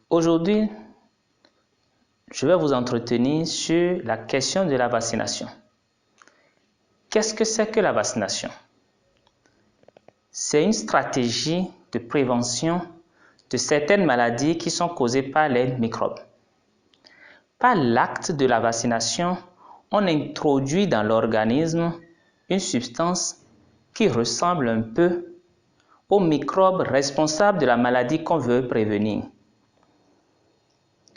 Aujourd'hui, je vais vous entretenir sur la question de la vaccination. Qu'est-ce que c'est que la vaccination? C'est une stratégie de prévention de certaines maladies qui sont causées par les microbes. Par l'acte de la vaccination, on introduit dans l'organisme une substance qui ressemble un peu aux microbes responsables de la maladie qu'on veut prévenir.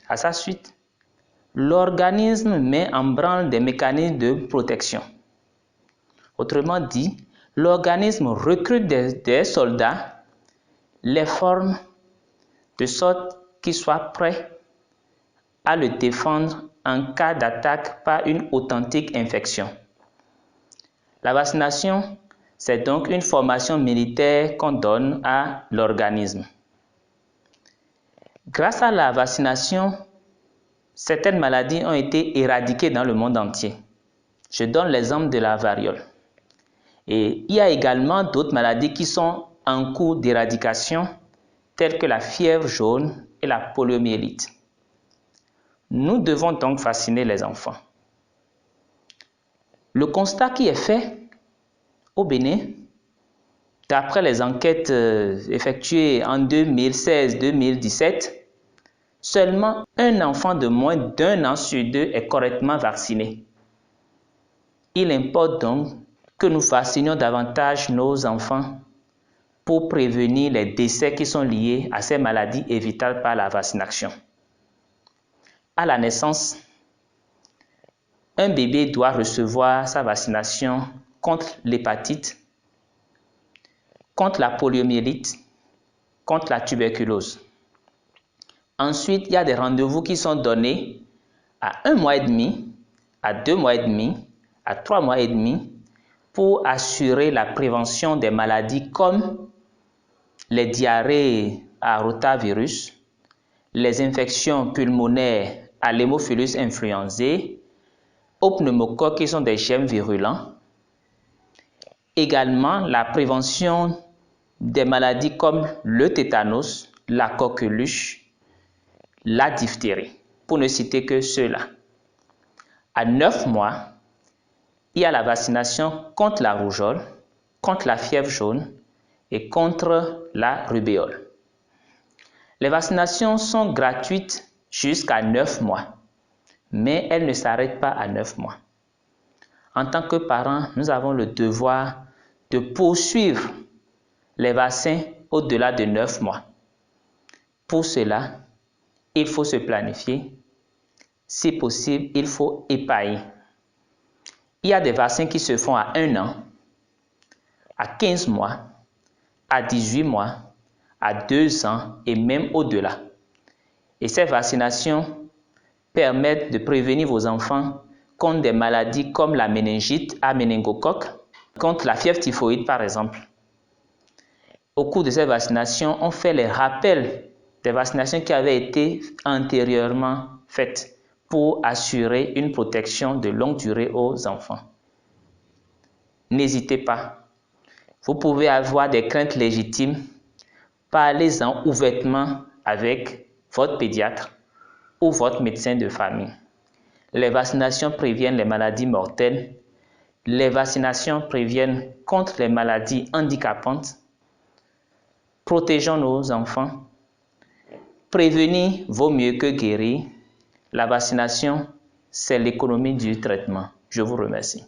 À sa suite, l'organisme met en branle des mécanismes de protection. Autrement dit, l'organisme recrute des soldats, les forme de sorte qu'ils soient prêts à le défendre en cas d'attaque par une authentique infection. La vaccination, c'est donc une formation militaire qu'on donne à l'organisme. Grâce à la vaccination, certaines maladies ont été éradiquées dans le monde entier. Je donne l'exemple de la variole. Et il y a également d'autres maladies qui sont en cours d'éradication, telles que la fièvre jaune et la poliomyélite. Nous devons donc vacciner les enfants. Le constat qui est fait au Bénin, d'après les enquêtes effectuées en 2016-2017, seulement un enfant de moins d'1 an sur 2 est correctement vacciné. Il importe donc que nous vaccinions davantage nos enfants pour prévenir les décès qui sont liés à ces maladies évitables par la vaccination. À la naissance, un bébé doit recevoir sa vaccination contre l'hépatite, contre la poliomyélite, contre la tuberculose. Ensuite, il y a des rendez-vous qui sont donnés à 1 mois et demi, à 2 mois et demi, à 3 mois et demi pour assurer la prévention des maladies comme les diarrhées à rotavirus, les infections pulmonaires à l'hémophilus influenzae, aux pneumocoques qui sont des germes virulents. Également la prévention des maladies comme le tétanos, la coqueluche, la diphtérie, pour ne citer que ceux-là. À 9 mois, il y a la vaccination contre la rougeole, contre la fièvre jaune et contre la rubéole. Les vaccinations sont gratuites jusqu'à 9 mois, mais elles ne s'arrêtent pas à 9 mois. En tant que parents, nous avons le devoir de poursuivre les vaccins au-delà de 9 mois. Pour cela, il faut se planifier. Si possible, il faut épailler. Il y a des vaccins qui se font à 1 an, à 15 mois, à 18 mois, à 2 ans et même au-delà. Et ces vaccinations permettent de prévenir vos enfants contre des maladies comme la méningite à méningocoque, contre la fièvre typhoïde par exemple. Au cours de ces vaccinations, on fait les rappels des vaccinations qui avaient été antérieurement faites pour assurer une protection de longue durée aux enfants. N'hésitez pas. Vous pouvez avoir des craintes légitimes. Parlez-en ouvertement avec votre pédiatre ou votre médecin de famille. Les vaccinations préviennent les maladies mortelles. Les vaccinations préviennent contre les maladies handicapantes. Protégeons nos enfants. Prévenir vaut mieux que guérir. La vaccination, c'est l'économie du traitement. Je vous remercie.